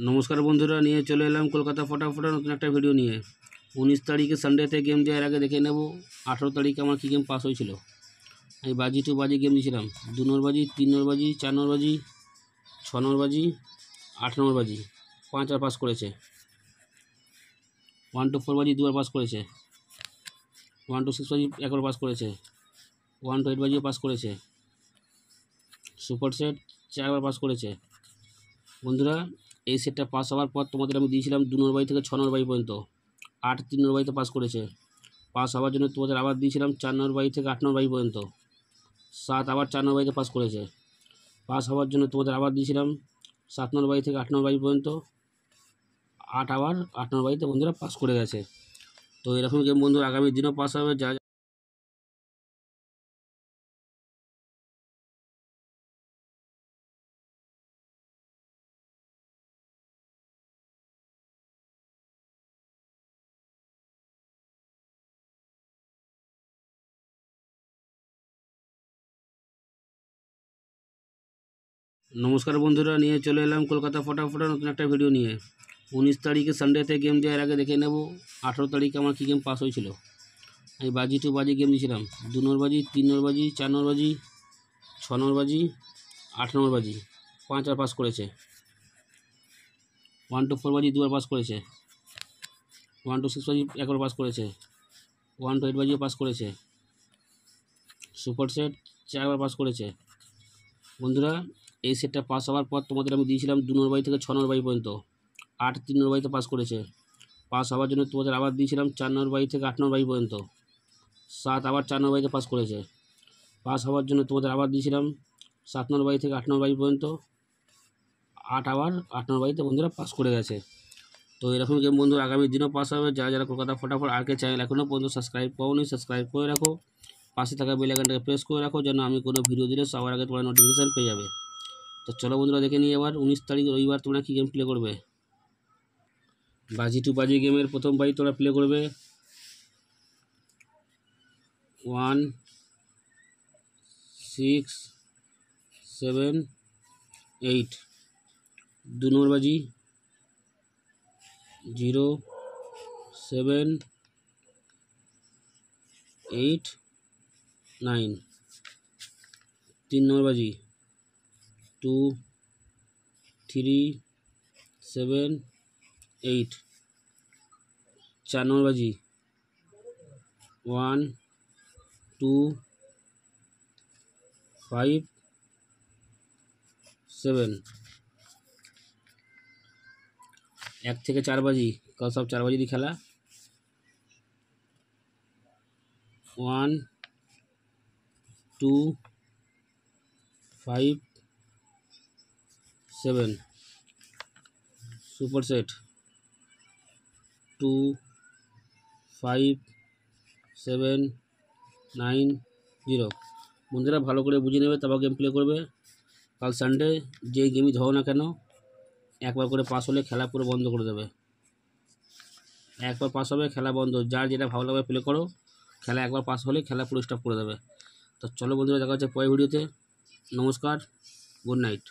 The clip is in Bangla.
নমস্কার বন্ধুরা, নিয়ে চলে এলাম কলকাতা ফটাফটা নতুন একটা ভিডিও নিয়ে। 19 তারিখে সানডেতে গেম দেওয়ার আগে দেখে নেব 18 তারিখে আমার কী গেম পাস হয়েছিল। আমি বাজি টু বাজি গেম দিয়েছিলাম, 2 নম্বর বাজি, 3 নম্বর বাজি, 4 নম্বর বাজি, 6 নম্বর বাজি, 8 নম্বর বাজি, 5 আর পাস করেছে। 1 to 4 বাজি 2বার পাস করেছে। 1 to 6 বাজি 1বার পাস করেছে। 1 to 8 বাজিও পাস করেছে। সুপার সেট 4বার পাস করেছে। বন্ধুরা, এই সেটটা পাস হওয়ার পর তোমাদের আমি দিয়েছিলাম 2 নম্বর বাজি থেকে 6 নম্বর বাজি পর্যন্ত। 8 3 নম্বর বাজিতে পাস করেছে। পাস হওয়ার জন্য তোমাদের আবার দিয়েছিলাম 4 নম্বর বাজি থেকে 8 নম্বর বাজি পর্যন্ত। 7 আবার 4 নম্বর বাজিতে পাস করেছে। পাস হওয়ার জন্য তোমাদের আবার দিয়েছিলাম 7 নম্বর বাজি থেকে 8 নম্বর বাজি পর্যন্ত। 8 আবার 8 নম্বর বাজিতে বন্ধুরা পাস করে গেছে। তো এরকম গেম বন্ধুরা আগামী দিনও পাস হবে। যা নমস্কার বন্ধুরা, নিয়ে চলে এলাম কলকাতা ফটাফটা নতুন একটা ভিডিও নিয়ে। 19 তারিখে সানডেতে গেম দেওয়ার আগে দেখে নেব 18 তারিখে আমার কী গেম পাস হয়েছিল। আমি বাজি টু বাজি গেম দিয়েছিলাম, 2 নম্বর বাজি, 3 নম্বর বাজি, 4 নম্বর বাজি, 6 নম্বর বাজি, 8 নম্বর বাজি, 5 আর পাস করেছে। 1 to 4 বাজি 2বার পাস করেছে। 1 to 6 বাজি 1বার পাস করেছে। 1 to 8 বাজিও পাস করেছে। সুপার সেট 4বার পাস করেছে। বন্ধুরা, এই সেটটা পাস হওয়ার পর তোমাদের আমি দিয়েছিলাম 2 নম্বর বাজি থেকে 6 নম্বর বাজি পর্যন্ত। 8 3 নম্বর বাজিতে পাস করেছে। পাস হওয়ার জন্য তোমাদের আবার দিয়েছিলাম 4 নম্বর বাজি থেকে 8 নম্বর বাজি পর্যন্ত। 7 আবার 4 নম্বর বাজিতে পাস করেছে। পাস হওয়ার জন্য তোমাদের আবার দিয়েছিলাম 7 নম্বর বাজি থেকে 8 নম্বর বাজি পর্যন্ত। 8 আবার 8 নম্বর বাজিতে বন্ধুরা পাস করে গেছে। তো এরকম গেম বন্ধুরা আগামী দিনও পাস হবে। যারা যারা কলকাতা ফটাফট আরকে চ্যানেল এখনও পর্যন্ত সাবস্ক্রাইব করোনি, সাবস্ক্রাইব করে রাখো। পাশে থাকা বেল আইকনটাকে প্রেস করে রাখো, যেন আমি কোনো ভিডিও দিলে সবার আগে তোমরা নোটিফিকেশান পেয়ে যাবে। তো চলো বন্ধুরা, দেখে নিই এবার 19 তারিখ রবিবার তোমরা কী গেম প্লে করবে। বাজি টু বাজি গেমের প্রথম বাজি তোমরা প্লে করবে 1 6 7 8। 2 নম্বর বাজি 0 7 8 9। 3 নম্বর বাজি 2 3 7 8। 4 নম্বর বাজি 1 2 5 7। 1 থেকে 4 বাজি, সব 4 বাজি খেলা। 1 2 5 7। Super set 2 5 7 9 0। বন্ধুরা ভালো করে বুঝে নেবে, তারপর গেম প্লে করবে। কাল সানডে যেই গেমই ধরো না কেন, একবার করে পাস হলে খেলা পুরো বন্ধ করে দেবে। একবার পাস হবে খেলা বন্ধ। যার যেটা ভালো লাগবে প্লে করো। খেলা একবার পাস হলে খেলা পুরো স্টপ করে দেবে। তো চলো বন্ধুরা, দেখা হচ্ছে পরের ভিডিওতে। নমস্কার, গুড নাইট।